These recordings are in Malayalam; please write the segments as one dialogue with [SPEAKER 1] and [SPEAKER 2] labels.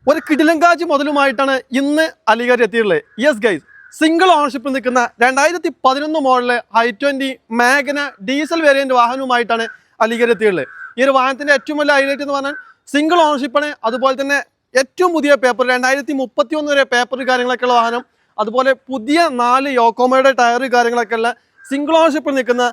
[SPEAKER 1] ഒരു കിടിലങ്കാജ് മുതലുമായിട്ടാണ് ഇന്ന് അലിഗഡ് എത്തിയിട്ടുള്ളത്. യെസ് ഗൈസ്, സിംഗിൾ ഓണർഷിപ്പിൽ നിൽക്കുന്ന 2011 model i20 Magna diesel variant വാഹനവുമായിട്ടാണ് അലിഗഡ് എത്തിയിട്ടുള്ളത്. ഈ ഒരു വാഹനത്തിന്റെ ഏറ്റവും വലിയ ഹൈലൈറ്റ് എന്ന് പറഞ്ഞാൽ സിംഗിൾ ഓണർഷിപ്പാണ്. അതുപോലെ തന്നെ ഏറ്റവും പുതിയ പേപ്പർ 2031 വരെ പേപ്പർ കാര്യങ്ങളൊക്കെ ഉള്ള വാഹനം. അതുപോലെ പുതിയ 4 യോക്കോമയുടെ ടയർ കാര്യങ്ങളൊക്കെ ഉള്ള സിംഗിൾ ഓണർഷിപ്പിൽ നിൽക്കുന്ന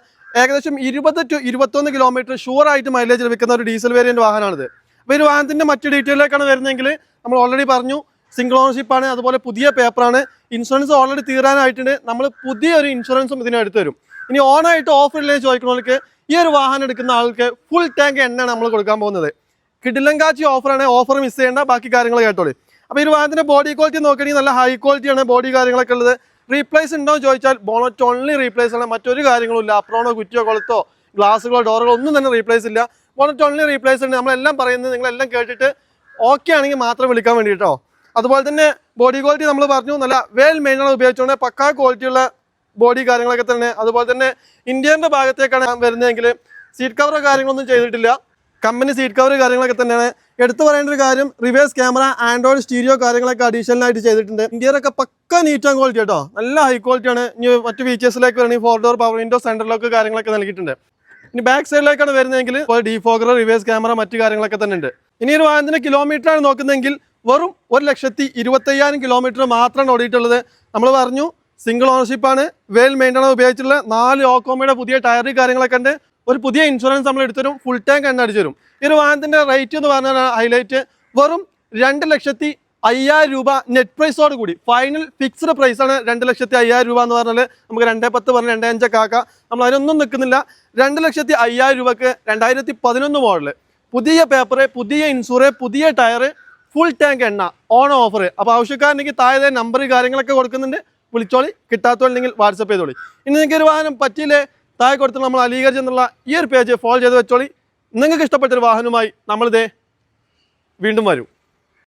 [SPEAKER 1] ഏകദേശം 20 to 21 കിലോമീറ്റർ ഷുവർ ആയിട്ട് മൈലേജ് ലഭിക്കുന്ന ഒരു ഡീസൽ വേരിയന്റ് വാഹനമാണിത്. അപ്പോൾ ഈ ഒരു വാഹനത്തിന്റെ മറ്റു ഡീറ്റെയിലേക്കാണ് വരുന്നതെങ്കിൽ നമ്മൾ ഓൾറെഡി പറഞ്ഞു സിംഗിൾ ഓണർഷിപ്പാണ്. അതുപോലെ പുതിയ പേപ്പറാണ്. ഇൻഷുറൻസ് ഓൾറെഡി തീരാനായിട്ടുണ്ട്. നമ്മൾ പുതിയൊരു ഇൻഷുറൻസും ഇതിനെടുത്ത് തരും. ഇനി ഓണായിട്ട് ഓഫറിലേക്ക് ചോദിക്കുന്നവർക്ക് ഈ ഒരു വാഹനം എടുക്കുന്ന ആൾക്ക് ഫുൾ ടാങ്ക് എണ്ണയാണ് നമ്മൾ കൊടുക്കാൻ പോകുന്നത്. കിടിലങ്കാച്ചി ഓഫറാണ്. ഓഫർ മിസ് ചെയ്യേണ്ട, ബാക്കി കാര്യങ്ങൾ കേട്ടോളൂ. അപ്പോൾ ഈ ഒരു വാഹനത്തിന്റെ ബോഡി ക്വാളിറ്റി നോക്കുകയാണെങ്കിൽ നല്ല ഹൈ ക്വാളിറ്റിയാണ് ബോഡി കാര്യങ്ങളൊക്കെ ഉള്ളത്. റീപ്ലേസ് ഉണ്ടോ എന്ന് ചോദിച്ചാൽ ബോണറ്റ് ഓൺലി റീപ്ലേസ് ആണ്, മറ്റൊരു കാര്യങ്ങളും ഇല്ല. അപ്രോണോ കുറ്റിയോ കൊളുത്തോ ഗ്ലാസുകളോ ഡോറുകളോ ഒന്നും തന്നെ റീപ്ലേസ് ഇല്ല. ബോണറ്റ് ഓൺലി റീപ്ലേസ് ഉണ്ട്. നമ്മളെല്ലാം പറയുന്നത് നിങ്ങളെല്ലാം കേട്ടിട്ട് ഓക്കെ ആണെങ്കിൽ മാത്രം വിളിക്കാൻ വേണ്ടിയിട്ടോ. അതുപോലെ തന്നെ ബോഡി ക്വാളിറ്റി നമ്മൾ പറഞ്ഞു നല്ല വെൽ മെയിനാണ് ഉപയോഗിച്ചുകൊണ്ട് പക്കാ ക്വാളിറ്റിയുള്ള ബോഡി കാര്യങ്ങളൊക്കെ തന്നെ. അതുപോലെ തന്നെ ഇന്ത്യൻ്റെ ഭാഗത്തേക്കാണ് വരുന്നതെങ്കിൽ സീറ്റ് കവറോ കാര്യങ്ങളൊന്നും ചെയ്തിട്ടില്ല. കമ്പനി സീറ്റ് കവർ കാര്യങ്ങളൊക്കെ തന്നെയാണ്. എടുത്തു പറയേണ്ട ഒരു കാര്യം, റിവേഴ്സ് ക്യാമറ, ആൻഡ്രോയിഡ് സ്റ്റീരിയോ കാര്യങ്ങളൊക്കെ അഡീഷണൽ ആയിട്ട് ചെയ്തിട്ടുണ്ട്. ഇന്ത്യയിലൊക്കെ പക്ക നീറ്റ് ആൻഡ് ക്വാളിറ്റി കേട്ടോ, നല്ല ഹൈ ക്വാളിറ്റിയാണ്. ഇനി മറ്റ് ഫീച്ചേഴ്സിലേക്ക് വരണമെങ്കിൽ 4 door power window, central lock കാര്യങ്ങളൊക്കെ നൽകിയിട്ടുണ്ട്. ഇനി ബാക്ക് സൈഡിലേക്കാണ് വരുന്നതെങ്കിൽ ഡീഫോഗർ, റിവേഴ്സ് ക്യാമറ, മറ്റു കാര്യങ്ങളൊക്കെ തന്നെ ഉണ്ട്. ഇനി ഒരു വാഹനത്തിന്റെ കിലോമീറ്റർ ആണ് നോക്കുന്നതെങ്കിൽ വെറും 1,25,000 കിലോമീറ്റർ മാത്രമാണ് ഓടിയിട്ടുള്ളത്. നമ്മൾ പറഞ്ഞു സിംഗിൾ ഓണർഷിപ്പാണ്, വെൽ മെയിൻ്റെനൻസ് ഉപയോഗിച്ചിട്ടുള്ള 4 യോക്കോമയുടെ പുതിയ ടയർ കാര്യങ്ങളൊക്കെ ഉണ്ട്. ഒരു പുതിയ ഇൻഷുറൻസ് നമ്മൾ എടുത്തരും, ഫുൾ ടാങ്ക് എണ്ണ അടിച്ചു തരും. ഈ ഒരു വാഹനത്തിന്റെ റേറ്റ് എന്ന് പറഞ്ഞാൽ ഹൈലൈറ്റ് വെറും 2,05,000 രൂപ നെറ്റ് പ്രൈസോട് കൂടി. ഫൈനൽ ഫിക്സ്ഡ് പ്രൈസ് ആണ് 2,05,000 രൂപ എന്ന് പറഞ്ഞാൽ നമുക്ക് 2,10 പറഞ്ഞ് 2,5 ആക്കാം. നമ്മൾ അതിനൊന്നും നിൽക്കുന്നില്ല. 2,05,000 രൂപക്ക് 2011 മോഡല്, പുതിയ പേപ്പർ, പുതിയ ഇൻഷുറ്, പുതിയ ടയർ, ഫുൾ ടാങ്ക് എണ്ണ, ഓൺ ഓഫർ. അപ്പോൾ ആവശ്യക്കാരുണ്ടെങ്കിൽ താഴെ നമ്പർ കാര്യങ്ങളൊക്കെ കൊടുക്കുന്നുണ്ട്, വിളിച്ചോളി. കിട്ടാത്തോണ്ടെങ്കിൽ വാട്സപ്പ് ചെയ്തോളി. ഇനി നിങ്ങൾക്ക് ഒരു വാഹനം പറ്റിയില്ലേ, താഴെ കൊടുത്തിട്ട് നമ്മൾ അലിഗഡ് എന്നുള്ള ഈ ഒരു പേജ് ഫോളോ ചെയ്ത് വെച്ചോളി. നിങ്ങൾക്ക് ഇഷ്ടപ്പെട്ടൊരു വാഹനവുമായി നമ്മളിതേ വീണ്ടും വരും.